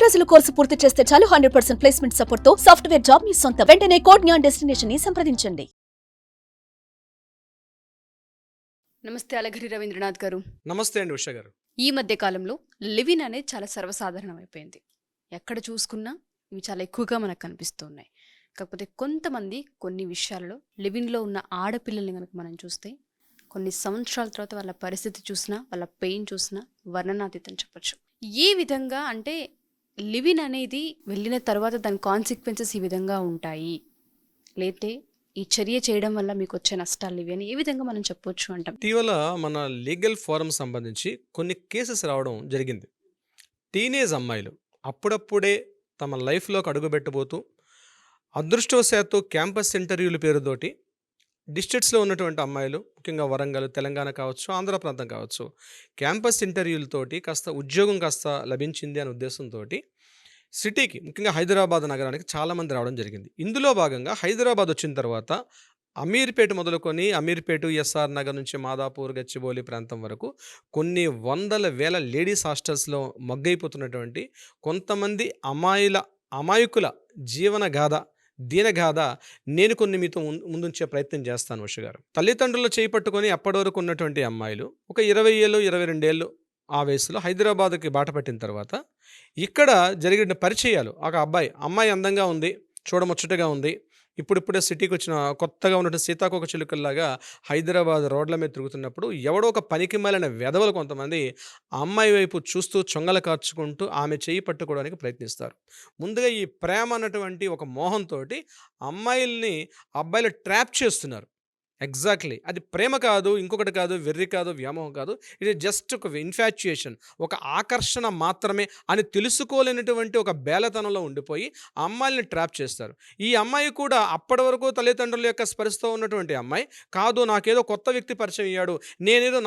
రోజుల కోర్సు పూర్తి చేస్తే చాలు 100% ప్లేస్మెంట్ సపోర్ట్ తో సాఫ్ట్వేర్ జాబ్ మీ సొంత. వెంటనే కోడ్ జ్ఞాన్ డెస్టినేషన్ ని సంప్రదించండి. నమస్తే అలగిరి రవీంద్రనాథ్ గారు. నమస్తే అండి ఉషా గారు. ఈ మధ్య కాలంలో లివిన్ అనేది చాలా సర్వసాధారణం అయిపోయింది. ఎక్కడ చూసుకున్నా ఇవి చాలా ఎక్కువగా మనకు కనిపిస్తున్నాయి. కాకపోతే కొంతమంది కొన్ని విషయాలలో లివిన్లో ఉన్న ఆడపిల్లల్ని కనుక మనం చూస్తే కొన్ని సంవత్సరాల తర్వాత వాళ్ళ పరిస్థితి చూసినా, వాళ్ళ పెయిన్ చూసినా వర్ణనాతీతం చెప్పచ్చు. ఏ విధంగా అంటే లివిన్ అనేది వెళ్ళిన తర్వాత దాని కాన్సిక్వెన్సెస్ ఈ విధంగా ఉంటాయి, లేతే ఈ చర్య చేయడం వల్ల మీకు వచ్చే నష్టాలు ఇవి అని ఏ విధంగా మనం చెప్పొచ్చు అంటాం? ఇటీవల మన లీగల్ ఫోరం సంబంధించి కొన్ని కేసెస్ రావడం జరిగింది. టీనేజ్ అమ్మాయిలు అప్పుడప్పుడే తమ లైఫ్లోకి అడుగుపెట్టబోతూ అదృష్టవశాత్తు క్యాంపస్ ఇంటర్వ్యూల పేరుతోటి డిస్ట్రిక్ట్స్లో ఉన్నటువంటి అమ్మాయిలు, ముఖ్యంగా వరంగల్, తెలంగాణ కావచ్చు, ఆంధ్ర ప్రాంతం కావచ్చు, క్యాంపస్ ఇంటర్వ్యూలతోటి కాస్త ఉద్యోగం కాస్త లభించింది అనే ఉద్దేశంతో సిటీకి, ముఖ్యంగా హైదరాబాద్ నగరానికి చాలామంది రావడం జరిగింది. ఇందులో భాగంగా హైదరాబాద్ వచ్చిన తర్వాత అమీర్పేట మొదలుకొని అమీర్పేట, ఎస్ఆర్ నగర్ నుంచి మాదాపూర్, గచ్చిబౌలి ప్రాంతం వరకు కొన్ని వందల వేల లేడీస్ హాస్టల్స్లో మగ్గైపోతున్నటువంటి కొంతమంది అమాయకుల జీవన గాథ, దీనగాథ నేను కొన్ని మీతో ముందుంచే ప్రయత్నం చేస్తాను ఉష గారు. తల్లిదండ్రులు చేయి పట్టుకొని అప్పటి వరకు ఉన్నటువంటి అమ్మాయిలు ఒక 20 ఏళ్ళు 22 ఏళ్ళు ఆ వయసులో హైదరాబాద్కి బాట పట్టిన తర్వాత ఇక్కడ జరిగిన పరిచయాలు, ఒక అమ్మాయి అందంగా ఉంది, చూడముచ్చటగా ఉంది, ఇప్పుడిప్పుడే సిటీకి వచ్చిన కొత్తగా ఉన్నటువంటి సీతాకోక చిలుకల్లాగా హైదరాబాద్ రోడ్ల మీద తిరుగుతున్నప్పుడు ఎవడో ఒక పనికి మాలిన వెధవలు కొంతమంది ఆ అమ్మాయి వైపు చూస్తూ చొంగలు కార్చుకుంటూ ఆమె చేయి పట్టుకోవడానికి ప్రయత్నిస్తారు. ముందుగా ఈ ప్రేమ అన్నటువంటి ఒక మోహంతో అబ్బాయిలు ట్రాప్ చేస్తున్నారు. ఎగ్జాక్ట్లీ అది ప్రేమ కాదు, ఇంకొకటి కాదు, వెర్రి కాదు, వ్యామోహం కాదు. ఇది జస్ట్ ఒక ఇన్ఫాచ్యుయేషన్, ఒక ఆకర్షణ మాత్రమే అని తెలుసుకోలేనటువంటి ఒక బేలతనంలో ఉండిపోయి ఆ అమ్మాయిని ట్రాప్ చేస్తారు. ఈ అమ్మాయి కూడా అప్పటి వరకు తల్లిదండ్రుల యొక్క స్పర్శతో ఉన్నటువంటి అమ్మాయి కాదు, నాకేదో కొత్త వ్యక్తి పరిచయం అయ్యాడు,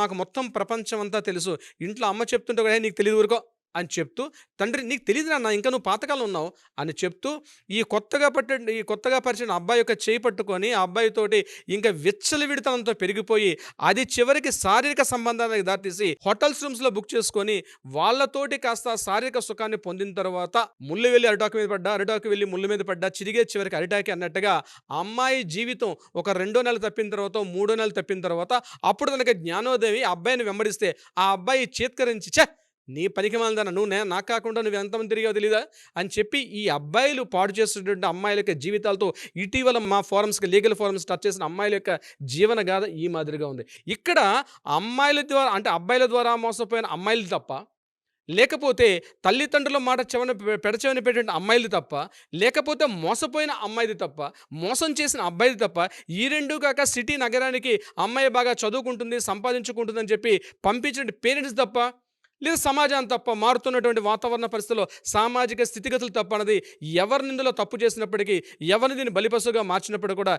నాకు మొత్తం ప్రపంచం అంతా తెలుసు, ఇంట్లో అమ్మ చెప్తుంటే కూడా నీకు తెలియదు ఊరుకో అని చెప్తూ, తండ్రి నీకు తెలియదు నాన్న, ఇంకా నువ్వు పాతకాలం ఉన్నావు అని చెప్తూ ఈ కొత్తగా పరిచిన అబ్బాయి యొక్క చేయి పట్టుకొని ఆ అబ్బాయితోటి ఇంకా విచ్చలవిడితనంతో పెరిగిపోయి అది చివరికి శారీరక సంబంధానికి దారితీసి హోటల్స్ రూమ్స్లో బుక్ చేసుకొని వాళ్ళతోటి కాస్త శారీరక సుఖాన్ని పొందిన తర్వాత ముళ్ళు వెళ్ళి అరిటాకు మీద పడ్డా, అరిటాకు వెళ్ళి ముళ్ళు మీద పడ్డా, చిరిగే చివరికి అరిటాకి అన్నట్టుగా అమ్మాయి జీవితం ఒక 2 నెలలు తప్పిన తర్వాత, 3 నెలలు తప్పిన తర్వాత అప్పుడు తనకి జ్ఞానోదయం అబ్బాయిని వెంబడిస్తే ఆ అబ్బాయి చేత్కరించి నీ పనికి మాలిందన్న, నువ్వు నాకు కాకుండా నువ్వు ఎంతమంది తిరిగావు తెలీదా అని చెప్పి ఈ అబ్బాయిలు పాడు చేస్తున్నటువంటి అమ్మాయిల యొక్క జీవితాలతో ఇటీవల మా ఫోరమ్స్కి, లీగల్ ఫోరమ్స్ టచ్ చేసిన అమ్మాయిల యొక్క జీవన గాథ ఈ మాదిరిగా ఉంది. ఇక్కడ అమ్మాయిల ద్వారా అంటే అబ్బాయిల ద్వారా మోసపోయిన అమ్మాయిలు తప్ప, లేకపోతే తల్లిదండ్రుల మాట పెడచెవని పెట్టిన అమ్మాయిలు తప్ప, లేకపోతే మోసపోయిన అమ్మాయిది తప్ప, మోసం చేసిన అబ్బాయిది తప్ప, ఈ రెండు కాక సిటీ నగరానికి అమ్మాయి బాగా చదువుకుంటుంది, సంపాదించుకుంటుంది అని చెప్పి పంపించిన పేరెంట్స్ తప్ప, లేదా సమాజం తప్ప, మారుతున్నటువంటి వాతావరణ పరిస్థితుల్లో సామాజిక స్థితిగతులు తప్ప అన్నది ఎవరిని ఇందులో తప్పు చేసినప్పటికీ, ఎవరిని దీన్ని బలిపశుగా మార్చినప్పుడు కూడా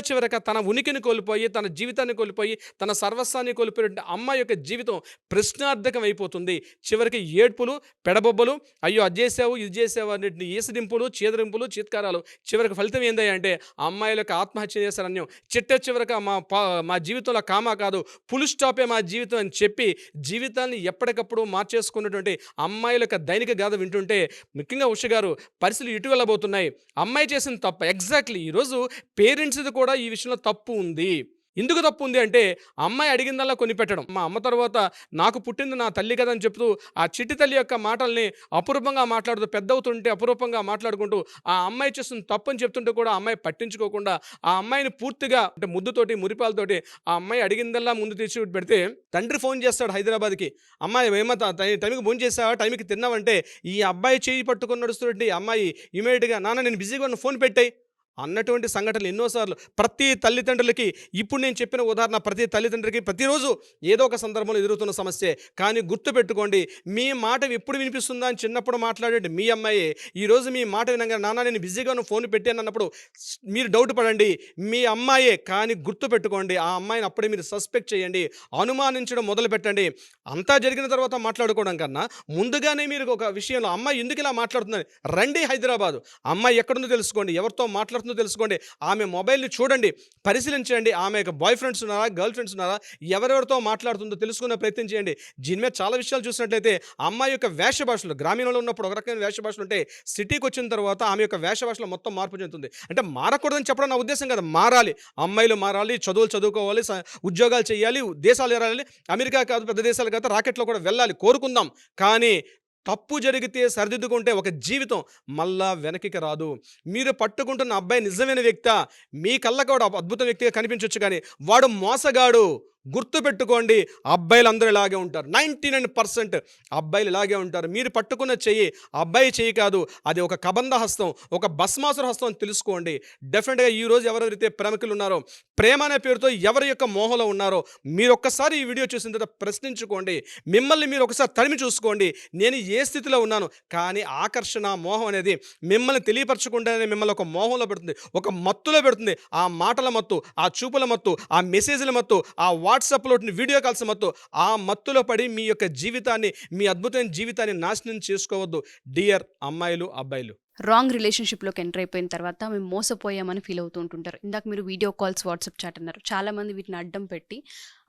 చివరక తన ఉనికిని కోల్పోయి, తన జీవితాన్ని కోల్పోయి, తన సర్వస్వాన్ని కోల్పోయిన అమ్మాయి యొక్క జీవితం ప్రశ్నార్థకం అయిపోతుంది. చివరికి ఏడ్పులు, పెడబొబ్బలు, అయ్యో అది చేసావు ఇది చేసావు అన్నింటిని ఈసడింపులు, చీదరింపులు, చీత్కారాలు. చివరికి ఫలితం ఏందయ్యా అంటే అమ్మాయిల యొక్క ఆత్మహత్య చేశారన్యం. చివరక మా జీవితంలో కామా కాదు, ఫుల్ స్టాపే మా జీవితం అని చెప్పి జీవితాన్ని ఎప్పటికప్పుడు మార్చేసుకున్నటువంటి అమ్మాయిల యొక్క దైనిక గాథ వింటుంటే ముఖ్యంగా ఉష గారు పరిస్థితులు ఇటు వెళ్ళబోతున్నాయి. అమ్మాయి చేసిన తప్ప ఎగ్జాక్ట్లీ ఈరోజు పేరెంట్స్ది కూడా ఈ విషయంలో తప్పు ఉంది. ఎందుకు తప్పు ఉంది అంటే అమ్మాయి అడిగిందల్లా కొని పెట్టడం. మా అమ్మ తర్వాత నాకు పుట్టింది నా తల్లి కదా అని చెప్తూ ఆ చిట్టి తల్లి యొక్క మాటల్ని అపురూపంగా మాట్లాడుతూ, పెద్దవుతుంటే అపురూపంగా మాట్లాడుకుంటూ ఆ అమ్మాయి చేస్తున్న తప్పు అని చెప్తుంటే కూడా అమ్మాయి పట్టించుకోకుండా ఆ అమ్మాయిని పూర్తిగా అంటే ముద్దుతోటి, మురిపాలతోటి ఆ అమ్మాయి అడిగిందల్లా ముందు తెచ్చి పెడితే తండ్రి ఫోన్ చేస్తాడు హైదరాబాద్కి, అమ్మాయి ఏమన్నా టైంకి ఫోన్ చేసావా, టైంకి తిన్నావంటే ఈ అబ్బాయి చేయి పట్టుకొని నడుస్తున్నట్టు అమ్మాయి ఇమీడియట్గా నాన్న నేను బిజీగా ఉన్న ఫోన్ పెట్టాయి అన్నటువంటి సంఘటనలు ఎన్నోసార్లు ప్రతి తల్లిదండ్రులకి, ఇప్పుడు నేను చెప్పిన ఉదాహరణ ప్రతి తల్లిదండ్రులకి ప్రతిరోజు ఏదో ఒక సందర్భంలో ఎదురుతున్న సమస్యే. కానీ గుర్తుపెట్టుకోండి, మీ మాట ఎప్పుడు వినిపిస్తుందా అని చిన్నప్పుడు మాట్లాడే మీ అమ్మాయి ఈరోజు మీ మాట వినగా నాన్న నేను బిజీగా ఫోన్ పెట్టాను అన్నప్పుడు మీరు డౌట్ పడండి, మీ అమ్మాయే. కానీ గుర్తుపెట్టుకోండి, ఆ అమ్మాయిని అప్పుడే మీరు సస్పెక్ట్ చేయండి, అనుమానించడం మొదలు పెట్టండి. అంతా జరిగిన తర్వాత మాట్లాడుకోవడం కన్నా ముందుగానే మీరు ఒక విషయంలో అమ్మాయి ఎందుకు ఇలా మాట్లాడుతుందని రండి హైదరాబాదు, అమ్మాయి ఎక్కడుందో తెలుసుకోండి, ఎవరితో మాట్లాడుతుంది మాట్లాడుతుందో తెలుసుకోండి. ఆమె మొబైల్‌ని చూడండి, పరిశీలించండి. ఆమె యొక్క బాయ్ ఫ్రెండ్స్ ఉన్నారా, గర్ల్ ఫ్రెండ్స్ ఉన్నారా, ఎవరెవరితో మాట్లాడుతుందో తెలుసుకునే ప్రయత్నం చేయండి. దీని మీద చాలా విషయాలు చూసినట్లయితే అమ్మాయి యొక్క వేష భాషలు గ్రామీణంలో ఉన్నప్పుడు ఒక రకమైన వేష భాషలు ఉంటే, సిటీకి వచ్చిన తర్వాత ఆమె యొక్క వేష భాషలో మొత్తం మార్పు చెందుతుంది. అంటే మారకూడదని చెప్పడం నా ఉద్దేశం కాదు, మారాలి. అమ్మాయిలు మారాలి, చదువులు చదువుకోవాలి, ఉద్యోగాలు చేయాలి, దేశాలు ఎరాలి, అమెరికా కాదు పెద్ద దేశాలు కాదు, రాకెట్లో కూడా వెళ్ళాలి, కోరుకుందాం. కానీ తప్పు జరిగితే సరిదిద్దుకుంటే ఒక జీవితం మళ్ళా వెనక్కి రాదు. మీరు పట్టుకుంటున్న అబ్బాయి నిజమైన వ్యక్తా, మీ కళ్ళకు వాడు అద్భుత వ్యక్తిగా కనిపించవచ్చు, కానీ వాడు మోసగాడు. గుర్తుపెట్టుకోండి, అబ్బాయిలు ఇలాగే ఉంటారు. 99% అబ్బాయిలు ఇలాగే ఉంటారు. మీరు పట్టుకున్న చెయ్యి అబ్బాయి చెయ్యి కాదు, అది ఒక కబంధ హస్తం, ఒక భస్మాసుర హస్తం అని తెలుసుకోండి. డెఫినెట్గా ఈరోజు ఎవరెవరైతే ప్రేమికులు ఉన్నారో, ప్రేమ అనే పేరుతో ఎవరి యొక్క మోహంలో ఉన్నారో, మీరు ఒక్కసారి ఈ వీడియో చూసిన తర్వాత ప్రశ్నించుకోండి. మిమ్మల్ని మీరు ఒకసారి తడిమి చూసుకోండి, నేను ఏ స్థితిలో ఉన్నాను. కానీ ఆకర్షణ, మోహం అనేది మిమ్మల్ని తెలియపరచకుండానే మిమ్మల్ని ఒక మోహంలో పెడుతుంది, ఒక మత్తులో పెడుతుంది. ఆ మాటల మత్తు, ఆ చూపుల మత్తు, ఆ మెసేజ్ల మత్తు, ఆ వాట్సాప్లో వీడియో కాల్స్ మత్తు, ఆ మత్తులో పడి మీ యొక్క జీవితాన్ని, మీ అద్భుతమైన జీవితాన్ని నాశనం చేసుకోవద్దు డియర్ అమ్మాయిలు, అబ్బాయిలు. రాంగ్ రిలేషన్షిప్లోకి ఎంటర్ అయిపోయిన తర్వాత మేము మోసపోయామని ఫీల్ అవుతూ ఉంటుంటారు. ఇందాక మీరు వీడియో కాల్స్, వాట్సాప్ చాట్ అన్నారు. చాలామంది వీటిని అడ్డం పెట్టి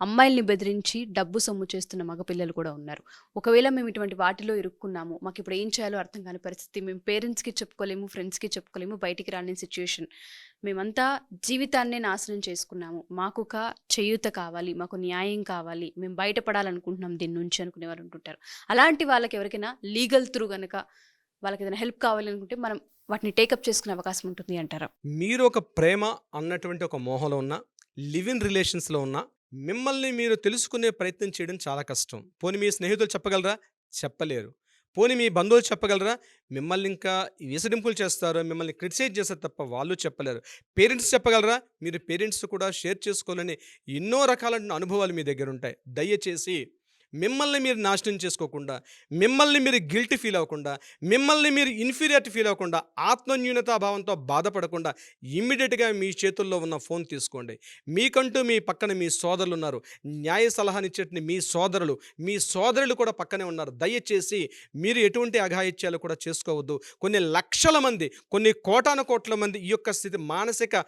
అమ్మాయిల్ని బెదిరించి డబ్బు సొమ్ము చేస్తున్న మగపిల్లలు కూడా ఉన్నారు. ఒకవేళ మేము ఇటువంటి వాటిలో ఇరుక్కున్నాము, మాకు ఇప్పుడు ఏం చేయాలో అర్థం కాని పరిస్థితి, మేము పేరెంట్స్కి చెప్పుకోలేము, ఫ్రెండ్స్కి చెప్పుకోలేము, బయటికి రాని సిచ్యుయేషన్, మేమంతా జీవితాన్నే నాశనం చేసుకున్నాము, మాకు ఒక చేయూత కావాలి, మాకు న్యాయం కావాలి, మేము బయటపడాలనుకుంటున్నాం దీని నుంచి అనుకునే వారు ఉంటుంటారు. అలాంటి వాళ్ళకి ఎవరికైనా లీగల్ త్రూ కనుక వాళ్ళకి ఏదైనా హెల్ప్ కావాలనుకుంటే మనం వాటిని టేకప్ చేసుకునే అవకాశం ఉంటుంది అంటారా? మీరు ఒక ప్రేమ అన్నటువంటి ఒక మోహంలో ఉన్న, లివ్ ఇన్ రిలేషన్స్లో ఉన్న, మిమ్మల్ని మీరు తెలుసుకునే ప్రయత్నం చేయడం చాలా కష్టం. పోనీ మీ స్నేహితులు చెప్పగలరా? చెప్పలేరు. పోనీ మీ బంధువులు చెప్పగలరా? మిమ్మల్ని ఇంకా విసడింపులు చేస్తారు, మిమ్మల్ని క్రిటిసైజ్ చేస్తారు తప్ప వాళ్ళు చెప్పలేరు. పేరెంట్స్ చెప్పగలరా? మీరు పేరెంట్స్ కూడా షేర్ చేసుకోవాలని ఎన్నో రకాలైన అనుభవాలు మీ దగ్గర ఉంటాయి. దయచేసి మిమ్మల్ని మీరు నాశనం చేసుకోకుండా, మిమ్మల్ని మీరు గిల్టీ ఫీల్ అవ్వకుండా, మిమ్మల్ని మీరు ఇన్ఫీరియారిటీ ఫీల్ అవ్వకుండా, ఆత్మన్యూనతాభావంతో బాధపడకుండా ఇమ్మీడియట్గా మీ చేతుల్లో ఉన్న ఫోన్ తీసుకోండి. మీకంటూ మీ పక్కన మీ సోదరులు ఉన్నారు, న్యాయ సలహానిచ్చేటి మీ సోదరులు, మీ సోదరులు కూడా పక్కనే ఉన్నారు. దయచేసి మీరు ఎటువంటి అఘాయిత్యాలు కూడా చేసుకోవద్దు. కొన్ని లక్షల మంది, కొన్ని కోటాన మంది ఈ యొక్క స్థితి, మానసిక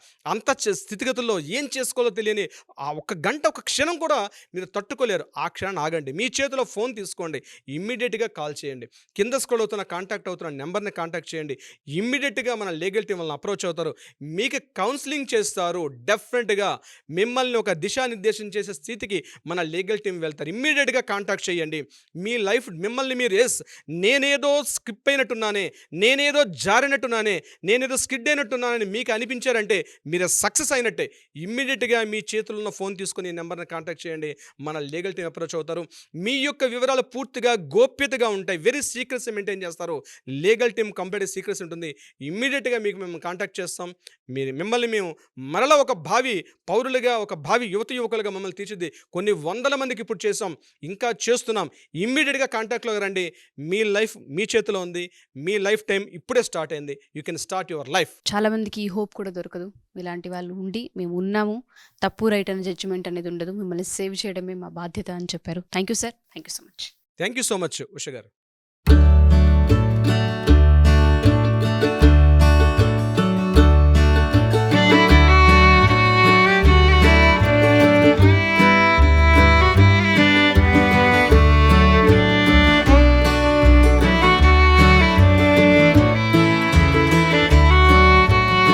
స్థితిగతుల్లో ఏం చేసుకోవాలో తెలియని ఆ ఒక్క గంట, ఒక క్షణం కూడా మీరు తట్టుకోలేరు. ఆ క్షణాన్ని ఆగండి, మీ చేతిలో ఫోన్ తీసుకోండి, ఇమ్మీడియట్గా కాల్ చేయండి. కింద స్క్రోల్ అవుతున్న కాంటాక్ట్ అవుతున్న నెంబర్ని కాంటాక్ట్ చేయండి. ఇమ్మీడియట్గా మన లీగల్ టీం వాళ్ళని అప్రోచ్ అవుతారు, మీకు కౌన్సిలింగ్ చేస్తారు. డెఫినెట్గా మిమ్మల్ని ఒక దిశానిర్దేశం చేసే స్థితికి మన లీగల్ టీం వెళ్తారు. ఇమ్మీడియట్గా కాంటాక్ట్ చేయండి. మీ లైఫ్ మిమ్మల్ని మీరు నేనేదో స్కిప్ అయినట్టున్నానే, నేనేదో జారినట్టున్నానే, నేనేదో స్కిడ్ అయినట్టున్నానని మీకు అనిపించారంటే మీరు సక్సెస్ అయినట్టే. ఇమ్మీడియట్గా మీ చేతుల్లో ఉన్న ఫోన్ తీసుకుని ఈ నెంబర్ని కాంటాక్ట్ చేయండి, మన లీగల్ టీం అప్రోచ్ అవుతారు. మీ యొక్క వివరాలు పూర్తిగా గోప్యతగా ఉంటాయి, వెరీ సీక్రెట్స్ మెయింటైన్ చేస్తారు. లీగల్ టీం కంప్లీట్ సీక్రెట్స్ ఉంటుంది. ఇమ్మీడియట్గా మీకు మేము కాంటాక్ట్ చేస్తాం. మిమ్మల్ని మేము మరలా ఒక భావి పౌరులుగా, ఒక భావి యువకులుగా మమ్మల్ని తీర్చిది కొన్ని వందల మందికి ఇప్పుడు చేసాం, ఇంకా చేస్తున్నాం. ఇమ్మీడియట్గా కాంటాక్ట్లో రండి. మీ లైఫ్ మీ చేతిలో ఉంది, మీ లైఫ్ టైం ఇప్పుడే స్టార్ట్ అయింది. You can start your life. చాలామందికి ఈ హోప్ కూడా దొరకదు. ఇలాంటి వాళ్ళు ఉండి మేము ఉన్నాము, తప్పు రైట్ అనే జడ్జిమెంట్ అనేది ఉండదు, మిమ్మల్ని సేవ్ చేయడమే మా బాధ్యత అని చెప్పారు. Thank you sir, thank you so much. Thank you so much Usha గారు.